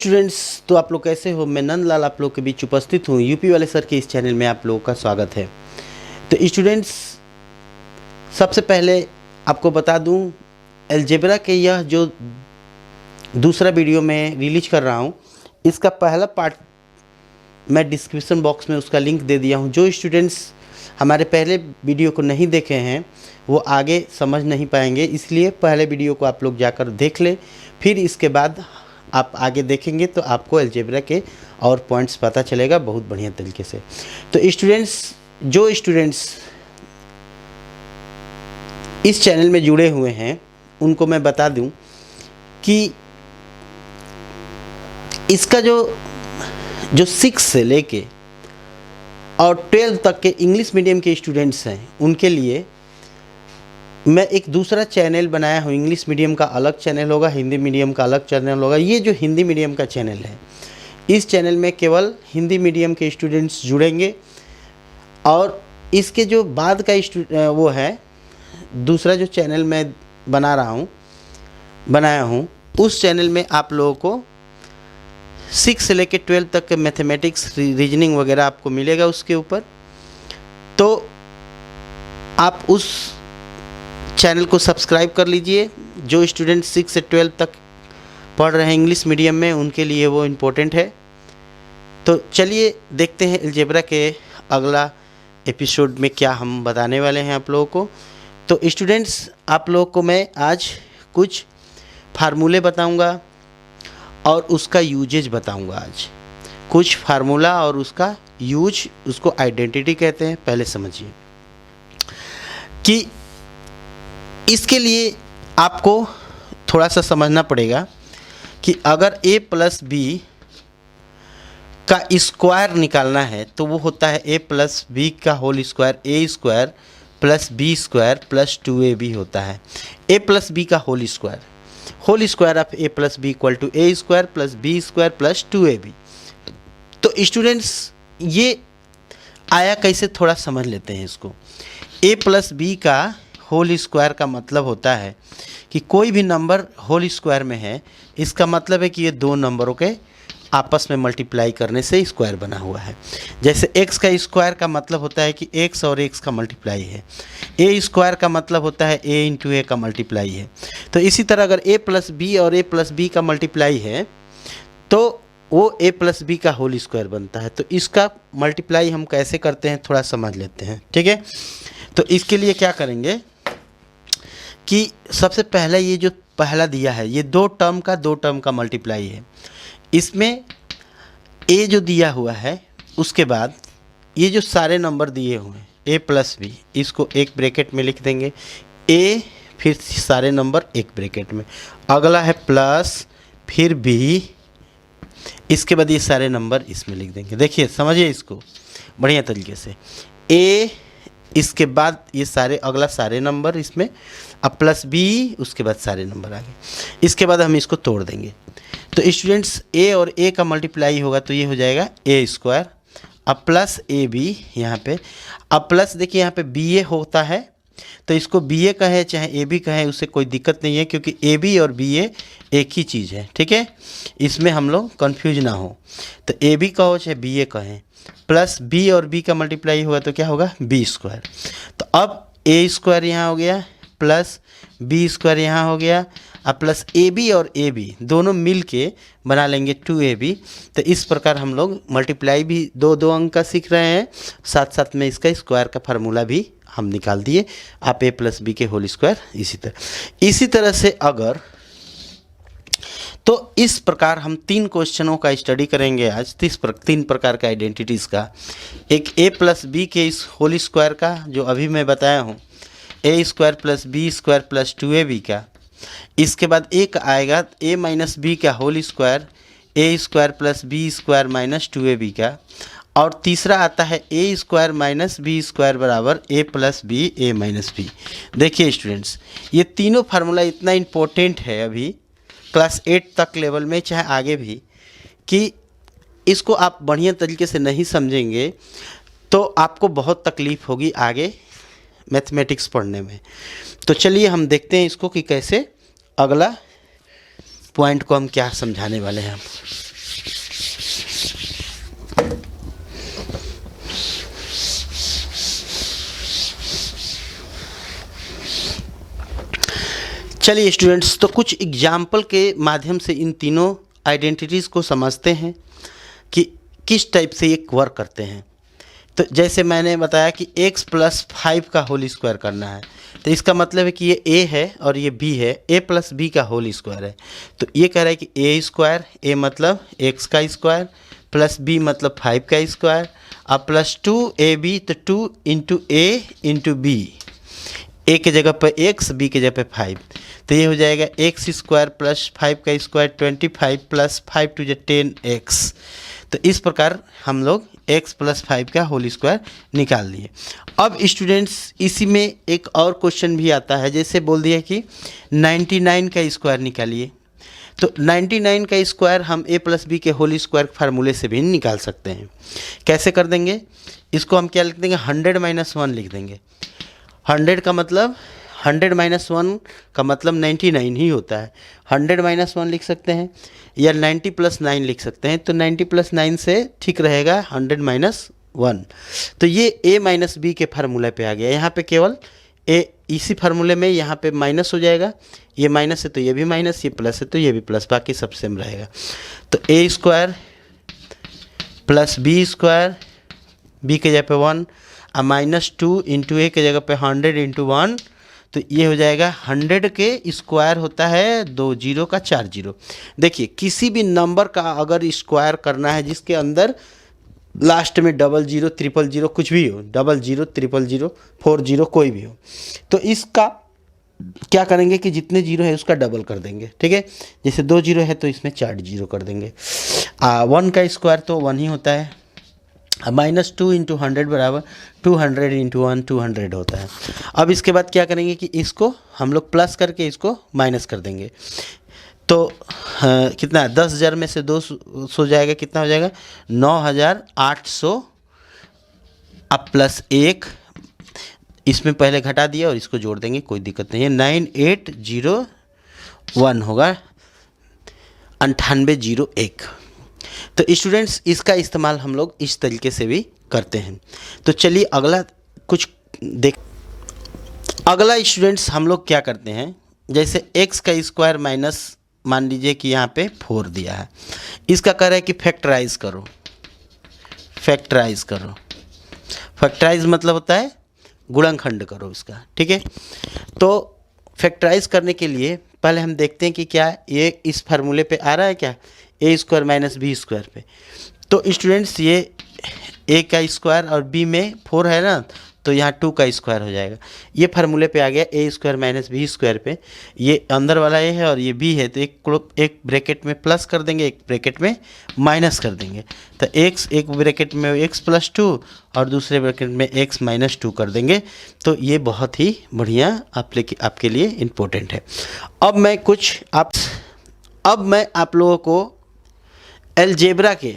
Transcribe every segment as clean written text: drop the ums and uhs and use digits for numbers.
Students, तो आप लोग कैसे हो। मैं नंदलाल आप लोग के बीच उपस्थित हूँ। यूपी वाले सर के इस चैनल में आप लोगों का स्वागत है। तो स्टूडेंट्स, सबसे पहले आपको बता दूँ, अलजेब्रा के यह जो दूसरा वीडियो मैं रिलीज कर रहा हूँ, इसका पहला पार्ट मैं डिस्क्रिप्शन बॉक्स में उसका लिंक दे दिया हूँ। जो स्टूडेंट्स हमारे पहले वीडियो को नहीं देखे हैं वो आगे समझ नहीं पाएंगे, इसलिए पहले वीडियो को आप लोग जाकर देख लें, फिर इसके बाद आप आगे देखेंगे तो आपको अलजेब्रा के और पॉइंट्स पता चलेगा बहुत बढ़िया तरीके से। तो स्टूडेंट्स, जो स्टूडेंट्स इस चैनल में जुड़े हुए हैं उनको मैं बता दूं कि इसका जो 6 से लेके और 12 तक के इंग्लिश मीडियम के स्टूडेंट्स हैं उनके लिए मैं एक दूसरा चैनल बनाया हूँ। इंग्लिश मीडियम का अलग चैनल होगा, हिंदी मीडियम का अलग चैनल होगा। ये जो हिंदी मीडियम का चैनल है, इस चैनल में केवल हिंदी मीडियम के स्टूडेंट्स जुड़ेंगे, और इसके जो बाद का वो है दूसरा जो चैनल मैं बनाया हूँ, उस चैनल में आप लोगों को 6 से लेकर 12 तक के मैथमेटिक्स, रीजनिंग वगैरह आपको मिलेगा उसके ऊपर। तो आप उस चैनल को सब्सक्राइब कर लीजिए। जो स्टूडेंट 6 से 12 तक पढ़ रहे हैं इंग्लिश मीडियम में, उनके लिए वो इम्पोर्टेंट है। तो चलिए देखते हैं अलजेब्रा के अगला एपिसोड में क्या हम बताने वाले हैं आप लोगों को। तो स्टूडेंट्स, आप लोगों को मैं आज कुछ फार्मूले बताऊंगा और उसका यूजेज बताऊंगा। आज कुछ फार्मूला और उसका यूज, उसको आइडेंटिटी कहते हैं। पहले समझिए कि इसके लिए आपको थोड़ा सा समझना पड़ेगा कि अगर a प्लस बी का स्क्वायर निकालना है तो वो होता है a प्लस बी का whole square, a square plus B square plus 2ab होता है। a प्लस बी का whole square of a plus B equal to a square plus B square plus 2ab। तो स्टूडेंट्स, ये आया कैसे, थोड़ा समझ लेते हैं इसको। a प्लस बी का होल स्क्वायर का मतलब होता है कि कोई भी नंबर होल स्क्वायर में है, इसका मतलब है कि ये दो नंबरों के आपस में मल्टीप्लाई करने से स्क्वायर बना हुआ है। जैसे x का स्क्वायर का मतलब होता है कि x और x का मल्टीप्लाई है, a स्क्वायर का मतलब होता है a इंटू a का मल्टीप्लाई है। तो इसी तरह अगर a प्लस बी और a प्लस बी का मल्टीप्लाई है तो वो a प्लस बी का होल स्क्वायर बनता है। तो इसका मल्टीप्लाई हम कैसे करते हैं थोड़ा समझ लेते हैं, ठीक है। तो इसके लिए क्या करेंगे कि सबसे पहले ये जो पहला दिया है, ये दो टर्म का मल्टीप्लाई है। इसमें a जो दिया हुआ है, उसके बाद ये जो सारे नंबर दिए हुए हैं a प्लस बी, इसको एक ब्रैकेट में लिख देंगे, a फिर सारे नंबर एक ब्रैकेट में, अगला है प्लस फिर b, इसके बाद ये सारे नंबर इसमें लिख देंगे। देखिए, समझिए इसको बढ़िया तरीके से। a, इसके बाद ये सारे अगला सारे नंबर इसमें, अब प्लस बी, उसके बाद सारे नंबर आ गए। इसके बाद हम इसको तोड़ देंगे। तो स्टूडेंट्स, a और a का मल्टीप्लाई होगा तो ये हो जाएगा a स्क्वायर, अब प्लस ए बी यहाँ पे, अब प्लस देखिए यहाँ पे बी ए होता है, तो इसको बी ए कहे चाहे ए बी कहें उससे कोई दिक्कत नहीं है, क्योंकि ए बी और बी ए एक ही चीज़ है, ठीक है। इसमें हम लोग कन्फ्यूज ना हो, तो ए बी कहो चाहे बी ए कहें। प्लस बी और बी का मल्टीप्लाई हुआ तो क्या होगा, बी स्क्वायर। तो अब ए स्क्वायर यहाँ हो गया, प्लस बी स्क्वायर यहाँ हो गया, अब प्लस ए बी और ए बी दोनों मिल के बना लेंगे 2ab। तो इस प्रकार हम लोग मल्टीप्लाई भी दो अंक का सीख रहे हैं, साथ साथ में इसका स्क्वायर का फार्मूला भी हम निकाल दिए। आप a प्लस बी के होल स्क्वायर इसी तरह से अगर, तो इस प्रकार हम 3 क्वेश्चनों का स्टडी करेंगे आज, 3 प्रकार का आइडेंटिटीज़ का। एक a प्लस बी के इस होल स्क्वायर का जो अभी मैं बताया हूँ, a square plus B square plus 2ab का। इसके बाद एक आएगा a माइनस बी का whole square, a square plus B square minus 2ab का। और तीसरा आता है a square minus B square बराबर a plus B a minus B. देखिए स्टूडेंट्स, ये तीनों फार्मूला इतना इम्पोर्टेंट है अभी क्लास 8 तक लेवल में, चाहे आगे भी, कि इसको आप बढ़िया तरीके से नहीं समझेंगे तो आपको बहुत तकलीफ़ होगी आगे मैथमेटिक्स पढ़ने में। तो चलिए हम देखते हैं इसको कि कैसे अगला पॉइंट को हम क्या समझाने वाले हैं। चलिए स्टूडेंट्स, तो कुछ एग्जाम्पल के माध्यम से इन तीनों आइडेंटिटीज़ को समझते हैं कि किस टाइप से ये वर्क करते हैं। तो जैसे मैंने बताया कि x + 5 का होल स्क्वायर करना है, तो इसका मतलब है कि ये a है और ये b है, a + b का होल स्क्वायर है। तो ये कह रहा है कि a मतलब x का स्क्वायर प्लस b मतलब 5 का स्क्वायर और प्लस 2ab, तो 2 × a × b, a के जगह पर x, b के जगह पर 5, तो ये हो जाएगा x² + 5 का स्क्वायर 25 + 5 × 10x। तो इस प्रकार हम लोग x + 5 का होल स्क्वायर निकाल लिए। अब स्टूडेंट्स इसी में एक और क्वेश्चन भी आता है, जैसे बोल दिया कि 99 का स्क्वायर निकालिए। तो 99 का स्क्वायर हम a + b के होल स्क्वायर फार्मूले से भी निकाल सकते हैं। कैसे कर देंगे इसको? हम क्या लिख देंगे? 100 - 1 लिख देंगे। 100 का मतलब 100 - 1 का मतलब 99 ही होता है। 100 - 1 लिख सकते हैं या 90 + 9 लिख सकते हैं। तो 90 + 9 से ठीक रहेगा 100 - 1। तो ये a - b के फार्मूले पे आ गया। यहाँ पे केवल a, इसी फार्मूले में यहाँ पे माइनस हो जाएगा। ये माइनस है तो ये भी माइनस, ये प्लस है तो ये भी प्लस, बाकी सब सेम रहेगा। तो a² + b², b के जगह पे 1 और -2 × a के जगह पे 100 × 1, तो ये हो जाएगा 100 के स्क्वायर होता है 2 0 का 4 0। देखिए किसी भी नंबर का अगर स्क्वायर करना है जिसके अंदर लास्ट में 00 000 कुछ भी हो, 00 000 40 कोई भी हो, तो इसका क्या करेंगे कि जितने जीरो है उसका डबल कर देंगे। ठीक है, जैसे 2 0 है तो इसमें 4 0 कर देंगे। 1 का स्क्वायर तो 1 ही होता है। -2 × 100 बराबर 200 × 1 200 होता है। अब इसके बाद क्या करेंगे कि इसको हम लोग प्लस करके इसको माइनस कर देंगे। तो कितना 10,000 में से 2 सो जाएगा, कितना हो जाएगा 9,800 अब प्लस 1, इसमें पहले घटा दिया और इसको जोड़ देंगे, कोई दिक्कत नहीं है। 9801 होगा 9801। तो स्टूडेंट्स इसका इस्तेमाल हम लोग इस तरीके से भी करते हैं। तो चलिए अगला कुछ देख। अगला स्टूडेंट्स हम लोग क्या करते हैं, जैसे x का स्क्वायर माइनस मान लीजिए कि यहाँ पे 4 दिया है, इसका कह रहा है कि फैक्टराइज करो। फैक्टराइज करो, फैक्टराइज मतलब होता है गुणनखंड करो इसका। ठीक है, तो फैक्टराइज करने के लिए पहले हम देखते हैं कि क्या ये इस फार्मूले पे आ रहा है क्या, a² - b² पे। तो स्टूडेंट्स ये a का स्क्वायर और b में 4 है ना, तो यहाँ 2 का स्क्वायर हो जाएगा। ये फार्मूले पे आ गया a² - b² पे। ये अंदर वाला a है और ये b है, तो एक ब्रैकेट में प्लस कर देंगे, एक ब्रैकेट में माइनस कर देंगे। तो x, एक ब्रैकेट में x + 2 और दूसरे ब्रैकेट में x - 2 कर देंगे। तो ये बहुत ही बढ़िया आपके लिए इम्पोर्टेंट है। अब मैं आप लोगों को अलजेब्रा के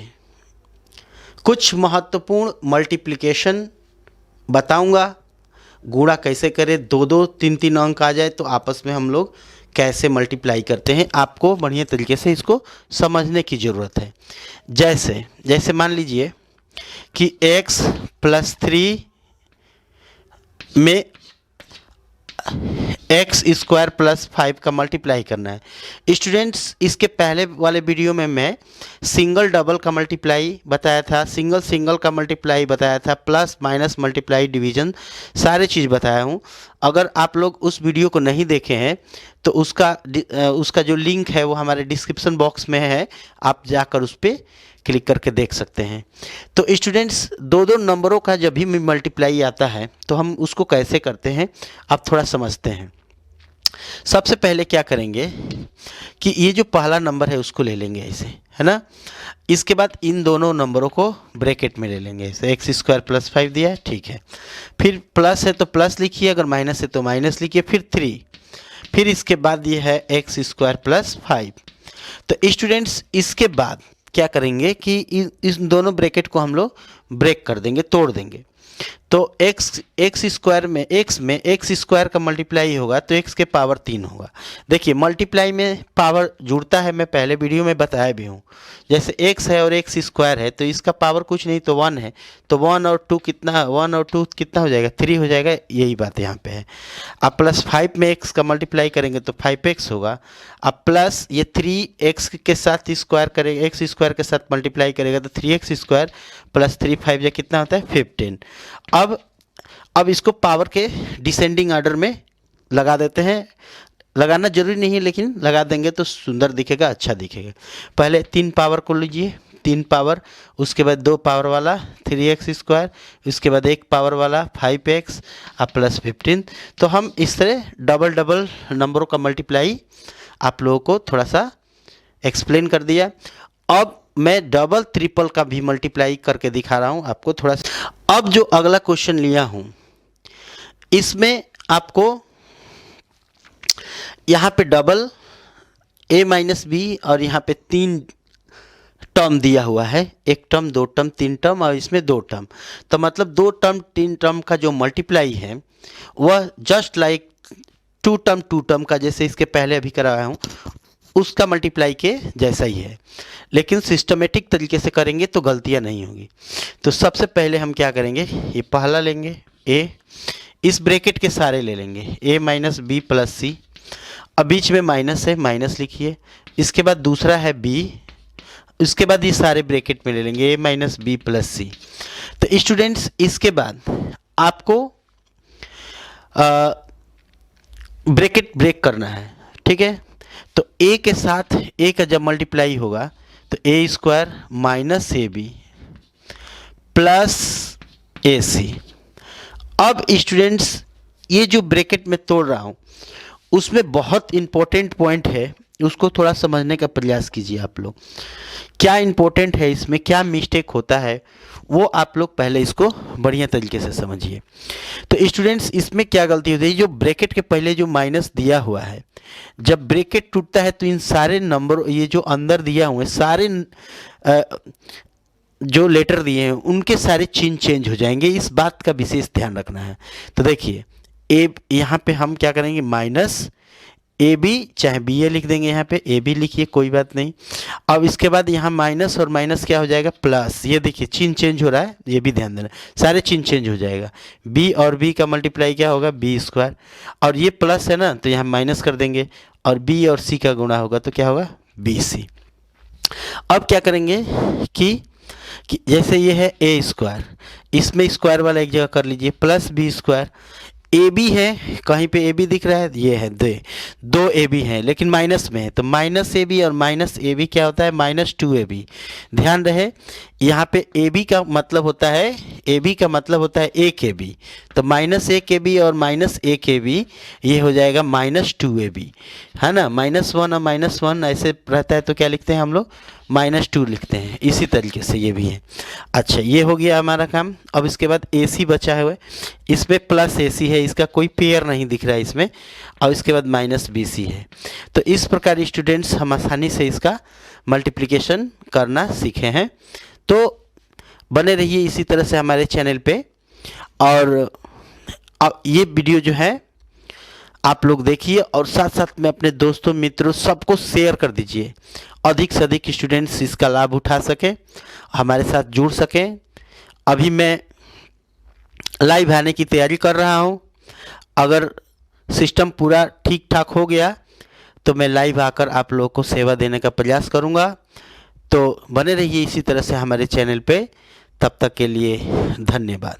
कुछ महत्वपूर्ण मल्टीप्लिकेशन बताऊंगा। गुणा कैसे करें, 2 3 अंक आ जाए तो आपस में हम लोग कैसे मल्टीप्लाई करते हैं, आपको बढ़िया तरीके से इसको समझने की ज़रूरत है। जैसे मान लीजिए कि x + 3 में x² + 5 का मल्टीप्लाई करना है। स्टूडेंट्स इसके पहले वाले वीडियो में मैं सिंगल डबल का मल्टीप्लाई बताया था, सिंगल का मल्टीप्लाई बताया था, प्लस माइनस मल्टीप्लाई डिवीजन सारे चीज़ बताया हूँ। अगर आप लोग उस वीडियो को नहीं देखे हैं तो उसका जो लिंक है वो हमारे डिस्क्रिप्शन बॉक्स में है, आप जाकर उस पर क्लिक करके देख सकते हैं। तो स्टूडेंट्स 2 नंबरों का जब भी मल्टीप्लाई आता है तो हम उसको कैसे करते हैं आप थोड़ा समझते हैं। सबसे पहले क्या करेंगे कि ये जो पहला नंबर है उसको ले लेंगे ऐसे, है ना। इसके बाद इन दोनों नंबरों को ब्रैकेट में ले लेंगे ऐसे। x² + 5 दिया है, ठीक है। फिर प्लस है तो प्लस लिखिए, अगर माइनस है तो माइनस लिखिए, फिर 3, फिर इसके बाद ये है x² + 5। तो स्टूडेंट्स इसके बाद क्या करेंगे कि इस दोनों ब्रैकेट को हम लोग ब्रेक कर देंगे, तोड़ देंगे। तो एक्स स्क्वायर में एक्स स्क्वायर का मल्टीप्लाई होगा तो एक्स के पावर 3 होगा। देखिए मल्टीप्लाई में पावर जुड़ता है, मैं पहले वीडियो में बताया भी हूँ। जैसे एक्स है और एक्स स्क्वायर है तो इसका पावर कुछ नहीं तो 1 है, तो 1 और 2 कितना, 1 और 2 कितना हो जाएगा, 3 हो जाएगा। यही बात यहाँ पे है। अब प्लस 5 में एक्स का मल्टीप्लाई करेंगे तो 5x होगा। अब प्लस ये 3x के साथ स्क्वायर करेगा, एक्स स्क्वायर के साथ मल्टीप्लाई करेगा तो 3x स्क्वायर प्लस 3 5 या कितना होता है 15। अब इसको पावर के डिसेंडिंग ऑर्डर में लगा देते हैं। लगाना जरूरी नहीं है लेकिन लगा देंगे तो सुंदर दिखेगा, अच्छा दिखेगा। पहले 3 पावर को लीजिए, 3 पावर, उसके बाद 2 पावर वाला 3x स्क्वायर, उसके बाद 1 पावर वाला 5x और प्लस 15। तो हम इस तरह डबल डबल नंबरों का मल्टीप्लाई आप लोगों को थोड़ा सा एक्सप्लेन कर दिया। अब मैं डबल ट्रिपल का भी मल्टीप्लाई करके दिखा रहा हूँ आपको थोड़ा सा। अब जो अगला क्वेश्चन लिया हूँ इसमें आपको यहाँ पे डबल a माइनस बी और यहाँ पे 3 टर्म दिया हुआ है, 1 टर्म 2 टर्म 3 टर्म और इसमें 2 टर्म। तो मतलब 2 टर्म 3 टर्म का जो मल्टीप्लाई है वह जस्ट लाइक 2 टर्म का, जैसे इसके पहले अभी कराया हूँ उसका मल्टीप्लाई के जैसा ही है, लेकिन सिस्टमेटिक तरीके से करेंगे तो गलतियाँ नहीं होगी। तो सबसे पहले हम क्या करेंगे, ये पहला लेंगे a, इस ब्रैकेट के सारे ले लेंगे a माइनस बी प्लस सी। अब बीच में माइनस है, माइनस लिखिए। इसके बाद दूसरा है b, उसके बाद ये सारे ब्रैकेट में ले लेंगे a माइनस बी प्लस सी। तो स्टूडेंट्स इसके बाद आपको ब्रैकेट ब्रेक करना है, ठीक है। तो a के साथ a का जब मल्टीप्लाई होगा तो a square minus A B plus A C. अब स्टूडेंट्स ये जो ब्रैकेट में तोड़ रहा हूँ उसमें बहुत इम्पोर्टेंट पॉइंट है, उसको थोड़ा समझने का प्रयास कीजिए आप लोग। क्या इम्पोर्टेंट है इसमें, क्या मिस्टेक होता है वो आप लोग पहले इसको बढ़िया तरीके से समझिए। तो स्टूडेंट्स इसमें क्या गलती होती है, जो ब्रैकेट के पहले जो माइनस दिया हुआ है, जब ब्रैकेट टूटता है तो इन सारे नंबर, ये जो अंदर दिया हुए सारे जो लेटर दिए हैं उनके सारे चिन्ह चेंज हो जाएंगे। इस बात का विशेष ध्यान रखना है। तो देखिए ए, यहाँ पे हम क्या करेंगे, माइनस ए बी, चाहे बी ए लिख देंगे, यहाँ पे ए बी लिखिए कोई बात नहीं। अब इसके बाद यहाँ माइनस और माइनस क्या हो जाएगा, प्लस। ये देखिए चिन्ह चेंज हो रहा है, ये भी ध्यान देना, सारे चिन्ह चेंज हो जाएगा। बी और बी का मल्टीप्लाई क्या होगा, बी स्क्वायर, और ये प्लस है ना तो यहाँ माइनस कर देंगे, और बी और सी का गुणा होगा तो क्या होगा, बी सी। अब क्या करेंगे कि जैसे ये है ए स्क्वायर, इसमें स्क्वायर वाला एक जगह कर लीजिए, plus B square. A B है, कहीं पे ए बी दिख रहा है, ये है दो ए बी हैं लेकिन माइनस में है, तो माइनस ए बी और माइनस ए बी क्या होता है, माइनस 2 ए बी। ध्यान रहे यहाँ पे ए बी का मतलब होता है, ए बी का मतलब होता है 1 ए बी, तो माइनस 1 ए बी और माइनस 1 ए बी ये हो जाएगा माइनस 2 ए बी, है ना। -1 और -1 ऐसे रहता है तो क्या लिखते हैं हम लोग, -2 लिखते हैं। इसी तरीके से ये भी है। अच्छा ये हो गया हमारा काम। अब इसके बाद ए सी बचा हुआ है, इसमें प्लस ए सी है, इसका कोई पेयर नहीं दिख रहा है इसमें, और इसके बाद माइनस बी सी है। तो इस प्रकार स्टूडेंट्स हम आसानी से इसका मल्टीप्लिकेशन करना सीखे हैं। तो बने रहिए इसी तरह से हमारे चैनल पे, और अब ये वीडियो जो है आप लोग देखिए और साथ साथ में अपने दोस्तों मित्रों सबको शेयर कर दीजिए, अधिक से अधिक स्टूडेंट्स इसका लाभ उठा सकें, हमारे साथ जुड़ सकें। अभी मैं लाइव आने की तैयारी कर रहा हूं, अगर सिस्टम पूरा ठीक ठाक हो गया तो मैं लाइव आकर आप लोगों को सेवा देने का प्रयास करूंगा। तो बने रहिए इसी तरह से हमारे चैनल पे, तब तक के लिए धन्यवाद।